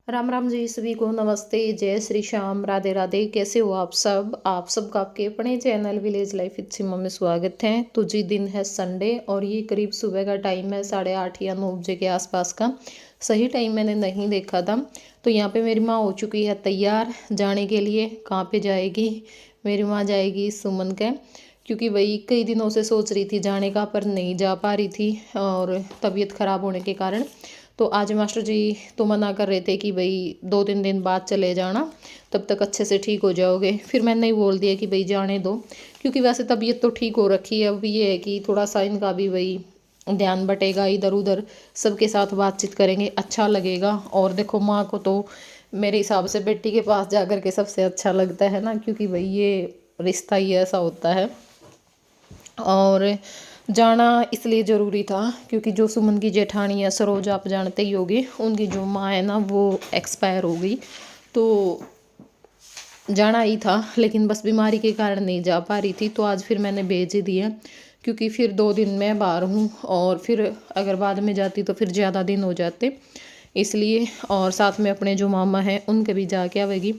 राम राम जी, सभी को नमस्ते, जय श्री श्याम, राधे राधे। कैसे हो आप सब? आप सबका आपके अपने चैनल विलेज लाइफ विद सिमा में स्वागत है। तो जी, दिन है संडे और ये करीब सुबह का टाइम है, 8:30 या 9 बजे के आसपास का। सही टाइम मैंने नहीं देखा था। तो यहाँ पे मेरी माँ हो चुकी है तैयार जाने के लिए। कहाँ पे जाएगी? मेरी माँ जाएगी सुमन के, क्योंकि वही कई दिनों से सोच रही थी जाने का, पर नहीं जा पा रही थी और तबीयत ख़राब होने के कारण। तो आज मास्टर जी तो मना कर रहे थे कि भाई 2-3 दिन बाद चले जाना, तब तक अच्छे से ठीक हो जाओगे। फिर मैंने ही बोल दिया कि भाई जाने दो, क्योंकि वैसे तबीयत तो ठीक हो रखी है। अब ये है कि थोड़ा सा इनका भी वही ध्यान बटेगा, इधर उधर सबके साथ बातचीत करेंगे, अच्छा लगेगा। और देखो, माँ को तो मेरे हिसाब से बेटी के पास जा कर के सबसे अच्छा लगता है ना, क्योंकि भाई ये रिश्ता ही ऐसा होता है। और जाना इसलिए ज़रूरी था क्योंकि जो सुमन की जेठानी है सरोज, आप जानते ही होगे, उनकी जो माँ है ना वो एक्सपायर हो गई। तो जाना ही था, लेकिन बस बीमारी के कारण नहीं जा पा रही थी। तो आज फिर मैंने भेज ही दिया, क्योंकि फिर 2 दिन मैं बाहर हूँ और फिर अगर बाद में जाती तो फिर ज़्यादा दिन हो जाते, इसलिए। और साथ में अपने जो मामा हैं उनके भी जाके आवेगी,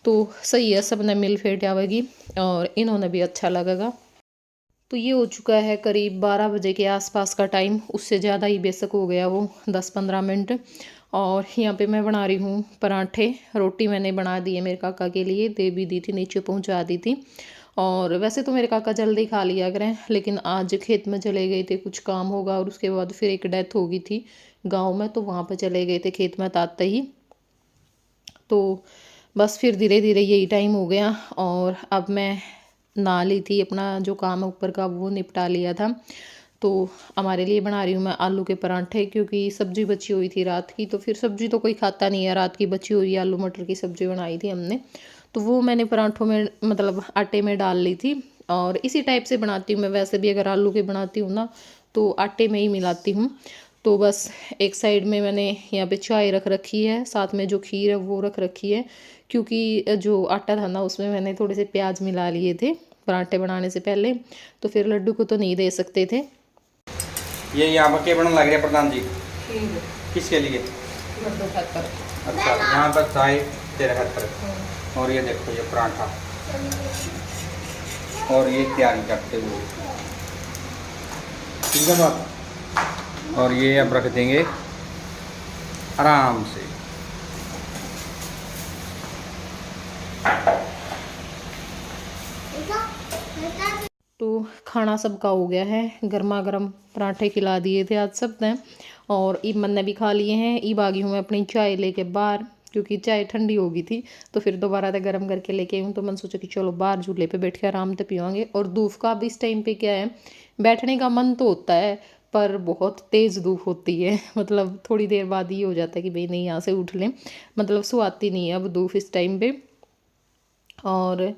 तो सही है, सब ने मिल फेट आवेगी और इन्होंने भी अच्छा लगेगा। तो ये हो चुका है करीब 12 बजे के आसपास का टाइम, उससे ज़्यादा ही बेशक हो गया वो 10-15 मिनट। और यहाँ पे मैं बना रही हूँ पराठे। रोटी मैंने बना दी है मेरे काका के लिए, दे भी दी थी, नीचे पहुँचा दी थी। और वैसे तो मेरे काका जल्दी खा लिया करें, लेकिन आज खेत में चले गए थे, कुछ काम होगा, और उसके बाद फिर एक डेथ हो गई थी गाँव में, तो वहाँ पर चले गए थे खेत में ताते ही। तो बस फिर धीरे धीरे यही टाइम हो गया और अब मैं नहा ली थी, अपना जो काम है ऊपर का वो निपटा लिया था। तो हमारे लिए बना रही हूँ मैं आलू के परांठे, क्योंकि सब्जी बची हुई थी रात की, तो फिर सब्जी तो कोई खाता नहीं है, रात की बची हुई आलू मटर की सब्जी बनाई थी हमने। तो वो मैंने परांठों में मतलब आटे में डाल ली थी। और इसी टाइप से बनाती हूँ मैं वैसे भी, अगर आलू के बनाती हूँ ना तो आटे में ही मिलाती हूँ। तो बस एक साइड में मैंने यहाँ पे चाय रख रखी है, साथ में जो खीर है वो रख रखी है, क्योंकि जो आटा था ना उसमें मैंने थोड़े से प्याज मिला लिए थे पराठे बनाने से पहले, तो फिर लड्डू को तो नहीं दे सकते थे। ये यहाँ पर क्या बनने लग रहा है प्रधान जी? खीर किसके लिए? लड्डू खाकर। अच्छा, यहाँ पर चाय तेरे हाथ पर, और ये देखो ये पराठा, और ये तैयारी करते हुए, ठीक है बात। और ये अब रख देंगे आराम से। तो खाना सबका हो गया है, गर्मा गर्म पराठे खिला दिए थे आज सब ने, और ईमन ने भी खा लिए हैं। ईब आ गई हूँ मैं अपनी चाय लेके बाहर, क्योंकि चाय ठंडी हो गई थी, तो फिर दोबारा से गर्म करके लेके आई हूँ। तो मैंने सोचा कि चलो बाहर झूले पे बैठ के आराम से पियेंगे। और धूप का भी इस टाइम पे क्या है, बैठने का मन तो होता है, पर बहुत तेज़ धूप होती है मतलब थोड़ी देर बाद ये हो जाता है कि भाई नहीं, यहाँ से उठ लें, मतलब सुहाती नहीं है अब धूप इस टाइम पे। और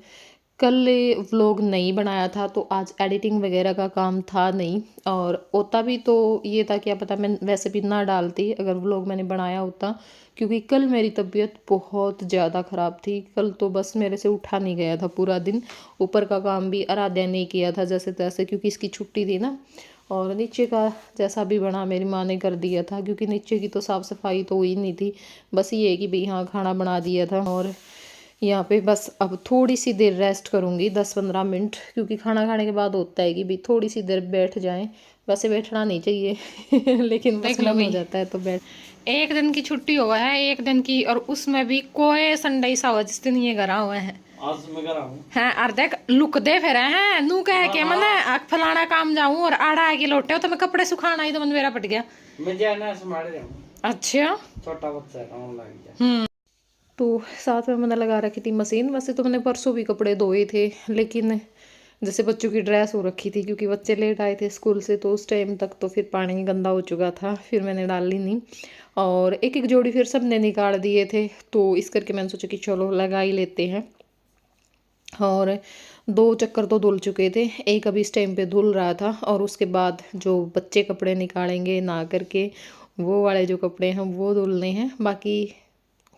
कल व्लॉग नहीं बनाया था, तो आज एडिटिंग वगैरह का काम था नहीं, और होता भी तो ये था, क्या पता मैं वैसे भी ना डालती अगर व्लॉग मैंने बनाया होता, क्योंकि कल मेरी तबीयत बहुत ज़्यादा ख़राब थी। कल तो बस मेरे से उठा नहीं गया था पूरा दिन। ऊपर का काम भी आराध्या ने किया था जैसे तैसे, क्योंकि इसकी छुट्टी थी ना। और नीचे का जैसा भी बना मेरी माँ ने कर दिया था, क्योंकि नीचे की तो साफ़ सफाई तो हुई नहीं थी। बस ये है कि भाई हाँ, खाना बना दिया था। और यहाँ पे बस अब थोड़ी सी देर रेस्ट करूँगी, 10-15 मिनट, क्योंकि खाना खाने के बाद होता है कि भाई थोड़ी सी देर बैठ जाएं। वैसे बैठना नहीं चाहिए लेकिन बस देख लो मन हो भाई, जाता है तो बैठ। एक दिन की छुट्टी हुआ है, एक दिन की, और उसमें भी कोई संडे सा हुआ जिस दिन ये घर हुए हैं। आज मैं कर रहा हूँ। हैं और देख लुक दे फिर हैं नू कह के मैंने फलाना काम जाऊं और आड़ा आके लौटे हो, तो मैं कपड़े सुखाना ही तो मन मेरा पट गया। मैं जाना संभाल रहा हूँ, अच्छा। छोटा बच्चा है, काम लग गया। तो साथ में मैंने लगा रखी थी मशीन। वैसे तो मैंने परसों भी कपड़े धोए थे, लेकिन जैसे बच्चों की ड्रेस हो रखी थी, क्योंकि बच्चे लेट आए थे स्कूल से, तो उस टाइम तक तो फिर पानी गंदा हो चुका था, फिर मैंने डाली नहीं। और एक एक जोड़ी फिर सब ने निकाल दिए थे, तो इस करके मैंने सोचा कि चलो लगा ही लेते हैं। और 2 चक्कर तो धुल चुके थे, एक अभी इस टाइम पे धुल रहा था, और उसके बाद जो बच्चे कपड़े निकालेंगे नहा करके, वो वाले जो कपड़े हैं वो धुलने हैं। बाकी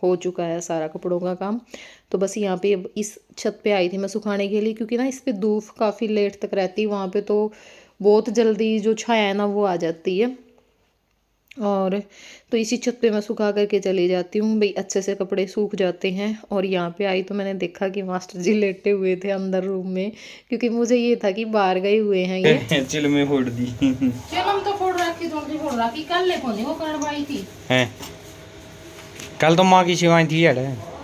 हो चुका है सारा कपड़ों का काम। तो बस यहाँ पे अब इस छत पे आई थी मैं सुखाने के लिए, क्योंकि ना इस पे धूप काफ़ी लेट तक रहती है, वहाँ पे तो बहुत जल्दी जो छाया है ना वो आ जाती है। और तो इसी छत पे मैं सुखा करके चली जाती हूँ भाई, अच्छे से कपड़े सूख जाते हैं। और यहाँ पे आई तो मैंने देखा कि मास्टर जी लेटे हुए थे अंदर रूम में, क्योंकि मुझे ये था कि बाहर गए हुए हैं ये। चिल में फोड़ दी। चल हम तो फोड़ रखी, जल्दी फोड़ रखी, कल ले कोनी वो करवाई थी हैं कल तो माँ की सेवाएं थी यार।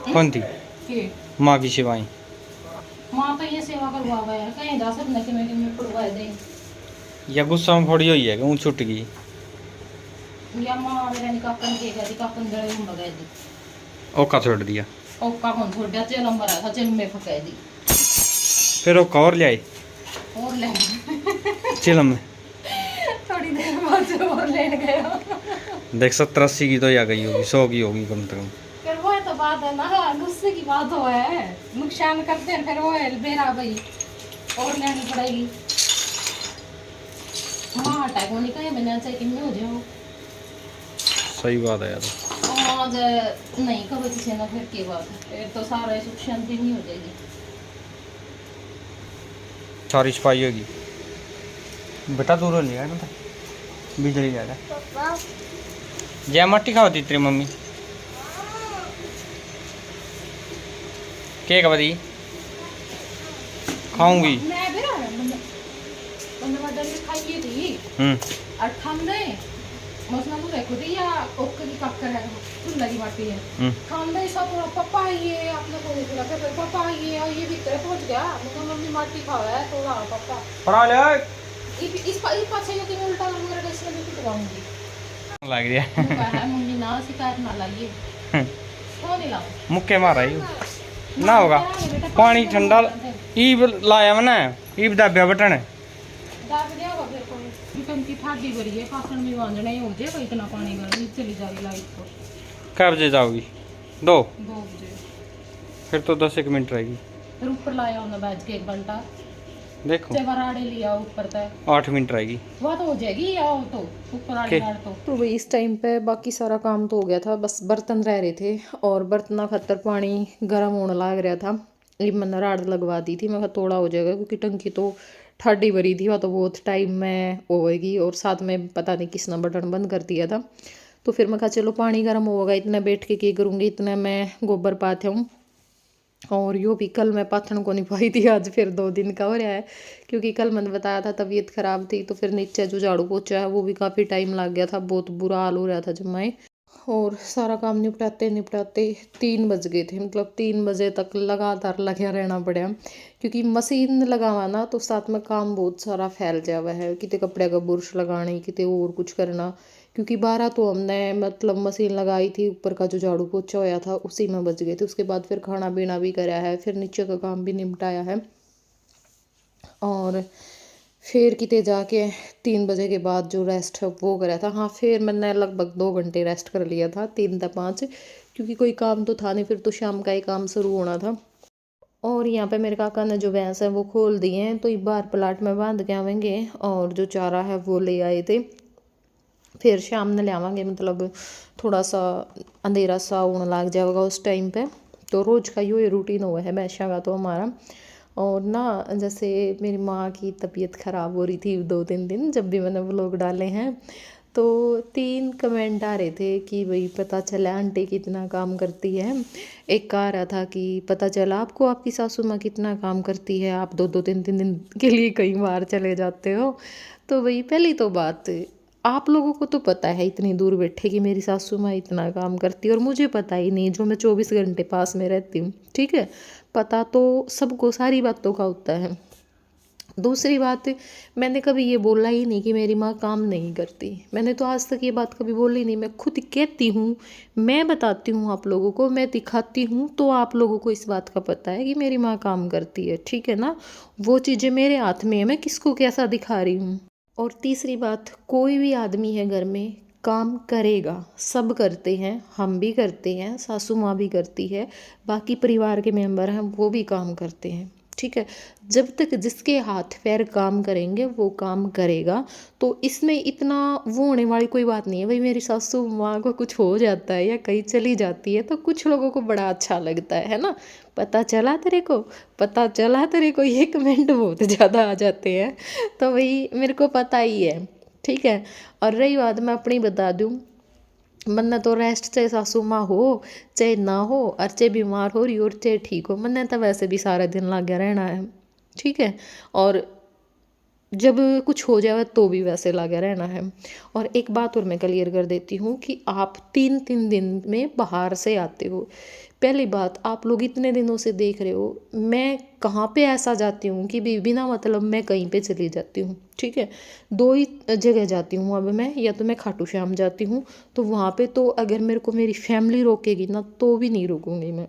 कौन थी के माँ की सेवाएं? माँ तो ये सेवा करवावा यार, कहीं जा सकते कि मैं पड़वा दे, या गुस्सा में फोड़ी हुई है कि ऊँ छुट गई? या माँ मेरा निकापन के गई, निकापन गले में बगाई दी, ओका छोड़ दिया। ओका कौन छोड़ दिया, चल हम बरा था, चल मैं फकाई दी फिर ओका और ले आई और ले चिल में। थोड़ी देर बाद से और लेने गया। देख 70-80 की तो या गई होगी, 100 की होगी कम से कम। फिर वो तो बात है ना, गुस्से की बात हो है, नुकसान करते हैं फिर वो है बेरा भाई, और लेनी पड़ेगी। माँ हटाए को नहीं कहे मैंने चाहिए कि मैं हो जाऊँ, सही बात है यार। और नहीं कभी किसी ना फिर की बात है, फिर तो सारा सुख शांति नहीं हो जाएगी। सारी छपाई होगी बेटा, दूर हो लिया ना बिजली ज़्यादा। जय मट्टी खाती तेरी मम्मी केक बदी खाऊंगी। मैं भी रहा मैंने मटन भी खाई थी और ठंडे मसला तो देखो थी या ओके की कक्कर है तुम लगी बाटी है ठंडे सब पूरा पापा ये आपने को देखा फिर पापा ये भीतर पहुंच गया, मतलब मम्मी माटी खावा है थोड़ा पापा पढ़ा ले इस पाछे ये कि मैं उल्टा करूंगा कैसे मैं पिटवाऊंगी लग रहा है मम्मी ना शिकायत ना लाइए कौन नहीं लाऊं मुक्के मारा ही ना होगा पानी ठंडा ईब लाया मैंने ईब दाबिया बटन दाब दिया होगा फिर कोई चिकन की ठाडी भरी है कासन में बांधना ही हो जाए कोई इतना पानी गर्म चली जाएगी लाइट तो कब बजे जाओगी? 2 बजे फिर तो 10-1 मिनट रहेगी। फिर ऊपर लाया होना बैठ के 1 घंटा देखो चवराड़े लिया ऊपर तक 8 मिनट रहेगी। वह तो हो जाएगी या हो तो ऊपर आड़े तो वही इस टाइम पे बाकी सारा काम तो हो गया था, बस बर्तन रह रहे थे और बर्तना खतर पानी गर्म होने लग रहा था। ये मैंने राड़ लगवा दी थी, मैं कहा थोड़ा हो जाएगा क्योंकि टंकी तो ठाडी भरी थी, वह तो बहुत टाइम में होएगी और साथ में पता नहीं किसने बटन बंद कर दिया था। तो फिर मैं कहा चलो पानी गर्म होगा, इतना बैठ के करूँगी, इतना मैं गोबर पाते हूँ। और यो भी कल मैं पाथन को नहीं पाई थी, आज फिर 2 दिन का हो रहा है क्योंकि कल मैंने बताया था तबीयत ख़राब थी, तो फिर नीचे जो झाड़ू पोछा है वो भी काफ़ी टाइम लग गया था, बहुत बुरा हाल हो रहा था जमाए। और सारा काम निपटाते निपटाते 3 बज गए थे, मतलब 3 बजे तक लगातार लगा रहना पड़ा क्योंकि मशीन लगावा तो साथ में काम बहुत सारा फैल जावा है, कितने कपड़े का बुरश लगाने, कितने और कुछ करना, क्योंकि 12 तो हमने मतलब मशीन लगाई थी, ऊपर का जो झाड़ू पोछा होया था उसी में बज गए थे। उसके बाद फिर खाना पीना भी कराया है, फिर नीचे का काम भी निपटाया है और फिर किते जाके 3 बजे के बाद जो रेस्ट है वो कराया था। हाँ फिर मैंने लगभग 2 घंटे रेस्ट कर लिया था, 3 से 5, क्योंकि कोई काम तो था नहीं, फिर तो शाम का ही काम शुरू होना था। और यहाँ पे मेरे काका ने जो भैंस है वो खोल दिए हैं, तो एक बार प्लाट में बांध के आवेंगे और जो चारा है वो ले आए थे, फिर शाम ने ले आवांगे, मतलब थोड़ा सा अंधेरा सा होने लग जाएगा उस टाइम पे। तो रोज़ का ये रूटीन हुआ है भैंसा का तो हमारा। और ना जैसे मेरी माँ की तबीयत ख़राब हो रही थी 2-3 दिन, जब भी मैंने व्लॉग डाले हैं तो 3 कमेंट आ रहे थे कि भाई पता चला आंटी कितना काम करती है। एक आ रहा था कि पता चला आपको आपकी सासू माँ कितना काम करती है, आप 2-2 3-3 दिन के लिए कई बार चले जाते हो। तो भाई पहली तो बात, आप लोगों को तो पता है इतनी दूर बैठे कि मेरी सासू माँ इतना काम करती है, और मुझे पता ही नहीं जो मैं 24 घंटे पास में रहती हूँ, ठीक है। पता तो सबको सारी बातों का होता है। दूसरी बात, मैंने कभी ये बोला ही नहीं कि मेरी माँ काम नहीं करती, मैंने तो आज तक ये बात कभी बोली नहीं। मैं खुद कहती हूँ, मैं बताती हूँ आप लोगों को, मैं दिखाती हूँ, तो आप लोगों को इस बात का पता है कि मेरी माँ काम करती है, ठीक है ना। वो चीज़ें मेरे हाथ में है, मैं किसको कैसा दिखा रही हूँ। और तीसरी बात, कोई भी आदमी है घर में काम करेगा, सब करते हैं, हम भी करते हैं, सासू माँ भी करती है, बाकी परिवार के मेंबर हैं वो भी काम करते हैं, ठीक है। जब तक जिसके हाथ पैर काम करेंगे वो काम करेगा, तो इसमें इतना वो होने वाली कोई बात नहीं है। भाई मेरी सासू माँ को कुछ हो जाता है या कहीं चली जाती है तो कुछ लोगों को बड़ा अच्छा लगता है ना, पता चला तेरे को, पता चला तेरे को, ये कमेंट बहुत ज़्यादा आ जाते हैं। तो भाई मेरे को पता ही है, ठीक है। और रही बात, मैं अपनी बता दूँ, मन्ने तो रेस्ट चाहे सासू माँ हो चाहे ना हो, और चाहे बीमार हो रही हो और चाहे ठीक हो, मन्ने तो वैसे भी सारा दिन लागे रहना है। ठीक है। और जब कुछ हो जाए तो भी वैसे लगा रहना है। और एक बात और मैं क्लियर कर देती हूँ कि आप 3-3 दिन में बाहर से आते हो। पहली बात, आप लोग इतने दिनों से देख रहे हो मैं कहाँ पे ऐसा जाती हूँ कि बिना मतलब मैं कहीं पे चली जाती हूँ। ठीक है। 2 ही जगह जाती हूँ अब मैं, या तो मैं खाटू श्याम जाती हूँ, तो वहाँ पे तो अगर मेरे को मेरी फैमिली रोकेगी ना तो भी नहीं रुकूंगी मैं।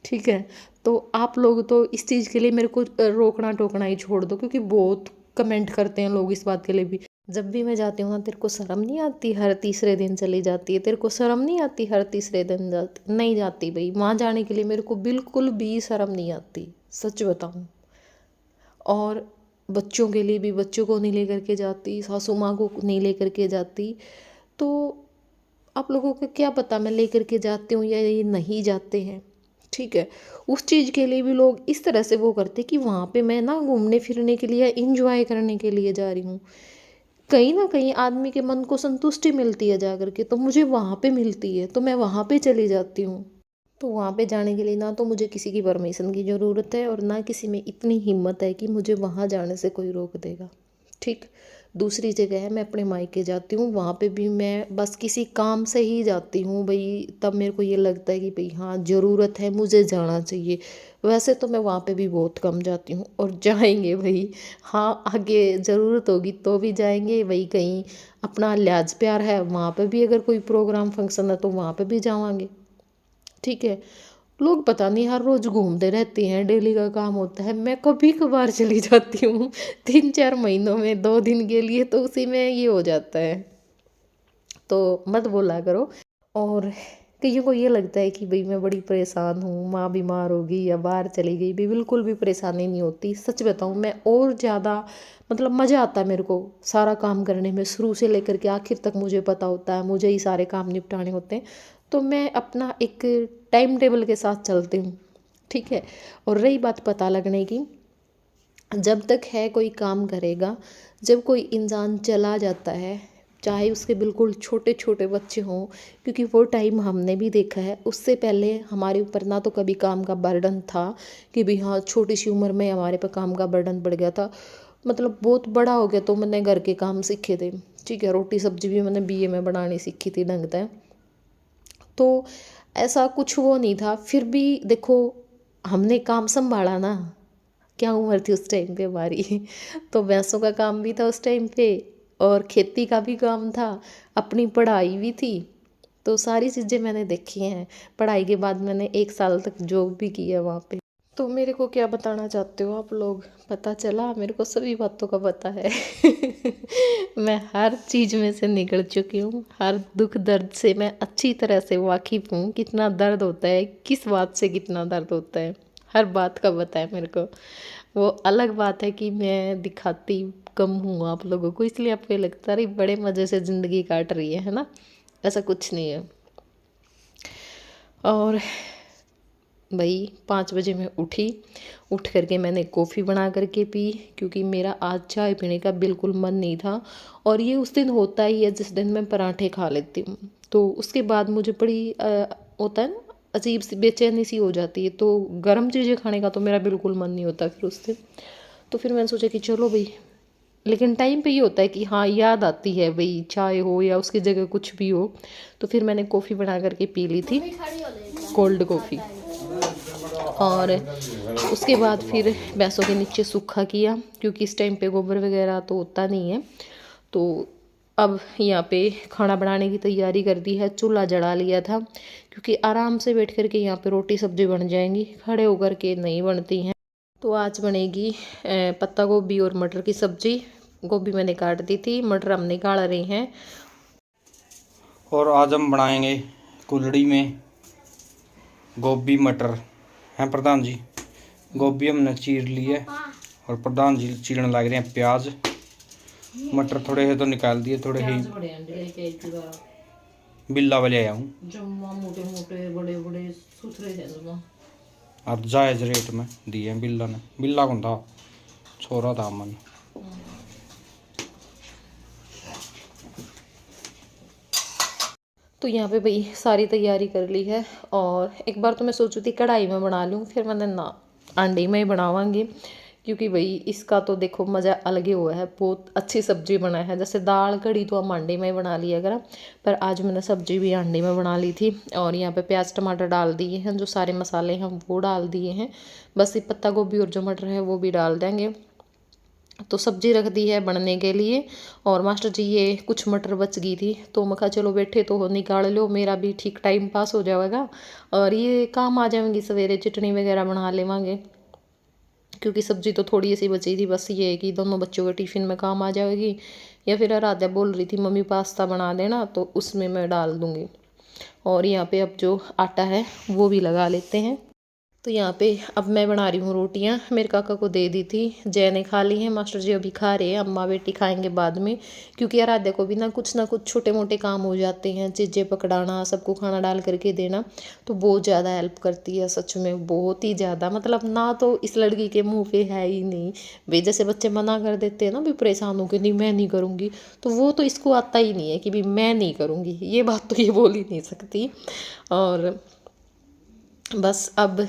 ठीक है। तो आप लोग तो इस चीज़ के लिए मेरे को रोकना टोकना ही छोड़ दो, क्योंकि बहुत कमेंट करते हैं लोग इस बात के लिए भी। जब भी मैं जाती हूँ ना, तेरे को शर्म नहीं आती हर तीसरे दिन चली जाती है, तेरे को शर्म नहीं आती हर तीसरे दिन जाती? नहीं जाती भाई, वहाँ जाने के लिए मेरे को बिल्कुल भी शर्म नहीं आती, सच बताऊँ। और बच्चों के लिए भी, बच्चों को नहीं लेकर के जाती, सासू माँ को नहीं लेकर के जाती। तो आप लोगों को क्या पता मैं लेकर के जाती हूँ या ये नहीं जाते हैं। ठीक है। उस चीज़ के लिए भी लोग इस तरह से वो करते कि वहाँ पे मैं ना घूमने फिरने के लिए, इंजॉय करने के लिए जा रही हूँ। कहीं ना कहीं आदमी के मन को संतुष्टि मिलती है जा करके, तो मुझे वहाँ पे मिलती है, तो मैं वहाँ पे चली जाती हूँ। तो वहाँ पे जाने के लिए ना तो मुझे किसी की परमिशन की ज़रूरत है, और ना किसी में इतनी हिम्मत है कि मुझे वहाँ जाने से कोई रोक देगा। ठीक। दूसरी जगह है, मैं अपने मायके जाती हूँ, वहाँ पे भी मैं बस किसी काम से ही जाती हूँ भाई, तब मेरे को ये लगता है कि भाई हाँ ज़रूरत है, मुझे जाना चाहिए। वैसे तो मैं वहाँ पे भी बहुत कम जाती हूँ, और जाएंगे भाई, हाँ आगे ज़रूरत होगी तो भी जाएंगे भाई। कहीं अपना लिहाज प्यार है, वहाँ पे भी अगर कोई प्रोग्राम फंक्शन है तो वहाँ पे भी जावांगे। ठीक है। लोग पता नहीं हर रोज़ घूमते रहते हैं, डेली का काम होता है, मैं कभी कभार चली जाती हूँ 3-4 महीनों में 2 दिन के लिए, तो उसी में ये हो जाता है। तो मत बोला करो। और कईयों को ये लगता है कि भाई मैं बड़ी परेशान हूँ, माँ बीमार होगी या बाहर चली गई भी, बिल्कुल भी परेशानी नहीं होती। सच बताऊँ, मैं और ज़्यादा मतलब मज़ा आता है मेरे को सारा काम करने में, शुरू से लेकर के आखिर तक मुझे पता होता है, मुझे ही सारे काम निपटाने होते हैं। तो मैं अपना एक टाइम टेबल के साथ चलती हूँ। ठीक है। और रही बात पता लगने की, जब तक है कोई काम करेगा, जब कोई इंसान चला जाता है, चाहे उसके बिल्कुल छोटे छोटे बच्चे हों, क्योंकि वो टाइम हमने भी देखा है। उससे पहले हमारे ऊपर ना तो कभी काम का बर्डन था कि भाई हाँ छोटी सी उम्र में हमारे पर काम का बर्डन पड़ गया था, मतलब बहुत बड़ा हो गया तो मैंने घर के काम सीखे थे। ठीक है। रोटी सब्जी भी मैंने बीए में बनानी सीखी थी ढंग से। तो ऐसा कुछ वो नहीं था, फिर भी देखो हमने काम संभाला ना। क्या उम्र थी उस टाइम पे हमारी तो भैंसों का काम भी था उस टाइम पे, और खेती का भी काम था, अपनी पढ़ाई भी थी। तो सारी चीज़ें मैंने देखी हैं। पढ़ाई के बाद मैंने 1 साल तक जॉब भी की है वहाँ पे। तो मेरे को क्या बताना चाहते हो आप लोग? पता चला? मेरे को सभी बातों का पता है मैं हर चीज़ में से निकल चुकी हूँ, हर दुख दर्द से मैं अच्छी तरह से वाकिफ़ हूँ, कितना दर्द होता है, किस बात से कितना दर्द होता है, हर बात का पता है मेरे को। वो अलग बात है कि मैं दिखाती कम हूँ आप लोगों को, इसलिए आपको ये लगता है बड़े मज़े से ज़िंदगी काट रही है ना? ऐसा कुछ नहीं है। और भाई 5 बजे मैं उठी, उठ करके मैंने कॉफ़ी बना करके पी, क्योंकि मेरा आज चाय पीने का बिल्कुल मन नहीं था। और ये उस दिन होता ही है जिस दिन मैं पराठे खा लेती हूँ, तो उसके बाद मुझे बड़ी होता है ना, अजीब सी बेचैनी सी हो जाती है, तो गर्म चीज़ें खाने का तो मेरा बिल्कुल मन नहीं होता फिर उस दिन। तो फिर मैंने सोचा कि चलो भाई, लेकिन टाइम पे ये होता है कि हाँ याद आती है भाई, चाय हो या उसकी जगह कुछ भी हो। तो फिर मैंने कॉफ़ी बना करके पी ली थी, कोल्ड कॉफ़ी। और उसके बाद फिर भैंसों के नीचे सूखा किया, क्योंकि इस टाइम पे गोबर वगैरह तो होता नहीं है। तो अब यहाँ पे खाना बनाने की तैयारी कर दी है, चूल्हा जला लिया था, क्योंकि आराम से बैठ कर के यहाँ पे रोटी सब्जी बन जाएंगी, खड़े होकर के नहीं बनती हैं। तो आज बनेगी पत्ता गोभी और मटर की सब्जी। गोभी मैंने काट दी थी, मटर हम निकाल रहे हैं। और आज हम बनाएंगे कुल्हड़ी में गोभी मटर, हैं प्रधान जी? गोभी हमने चीर ली है और प्रधान जी चीरने लग रहे हैं प्याज। मटर थोड़े से तो निकाल दिए, थोड़े ही बिल्ला वाले आया हूँ, मोटे मोटे बड़े बड़े सुथरे हैं। अब जायज रेट में दिए हैं बिल्ला ने। बिल्ला कौन था? छोरा था मन। तो यहाँ पे भाई सारी तैयारी कर ली है। और एक बार तो मैं सोची थी कढ़ाई में बना लूँ, फिर मैंने ना अंडे में ही बनावांगी, क्योंकि भाई इसका तो देखो मज़ा अलग ही हुआ है। बहुत अच्छी सब्जी बना है, जैसे दाल कढ़ी तो हम अंडे में ही बना लिया करा, पर आज मैंने सब्जी भी अंडे में बना ली थी। और यहाँ पे प्याज टमाटर डाल दिए हैं, जो सारे मसाले हैं वो डाल दिए हैं, बस ये पत्ता गोभी और जो मटर है वो भी डाल देंगे। तो सब्जी रख दी है बनने के लिए। और मास्टर जी ये कुछ मटर बच गई थी, तो मैं कहा चलो बैठे तो हो निकाल लो, मेरा भी ठीक टाइम पास हो जाएगा और ये काम आ जाएंगी, सवेरे चटनी वगैरह बना लेवांगे, क्योंकि सब्जी तो थोड़ी सी बची थी। बस ये है कि दोनों बच्चों के टिफ़िन में काम आ जाएगी। या फिर आराध्या बोल रही थी मम्मी पास्ता बना देना, तो उसमें मैं डाल दूँगी। और यहाँ पे अब जो आटा है वो भी लगा लेते हैं। तो यहाँ पे अब मैं बना रही हूँ रोटियाँ, मेरे काका को दे दी थी, जय ने खा ली है, मास्टर जी अभी खा रहे हैं, अम्मा बेटी खाएंगे बाद में। क्योंकि आराध्या को भी ना कुछ छोटे मोटे काम हो जाते हैं, चीज़ें पकड़ाना, सबको खाना डाल करके देना, तो बहुत ज़्यादा हेल्प करती है, सच में बहुत ही ज़्यादा। मतलब ना तो इस लड़की के मुँह पे है ही नहीं, वे जैसे बच्चे मना कर देते हैं ना भी परेशान होकर, नहीं मैं नहीं करूँगी, तो वो तो इसको आता ही नहीं है कि भी मैं नहीं करूँगी, ये बात तो ये बोल ही नहीं सकती। और बस अब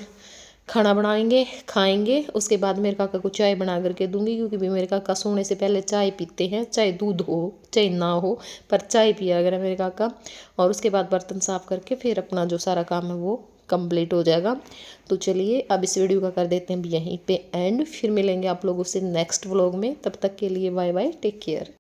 खाना बनाएंगे, खाएंगे, उसके बाद मेरे काका को चाय बना करके दूंगी, क्योंकि भी मेरे काका सोने से पहले चाय पीते हैं, चाहे दूध हो चाहे ना हो, पर चाय पिया अगर मेरे काका। और उसके बाद बर्तन साफ़ करके फिर अपना जो सारा काम है वो कंप्लीट हो जाएगा। तो चलिए अब इस वीडियो का कर देते हैं यहीं पे एंड, फिर मिलेंगे आप लोगों से नेक्स्ट व्लॉग में। तब तक के लिए बाय बाय, टेक केयर।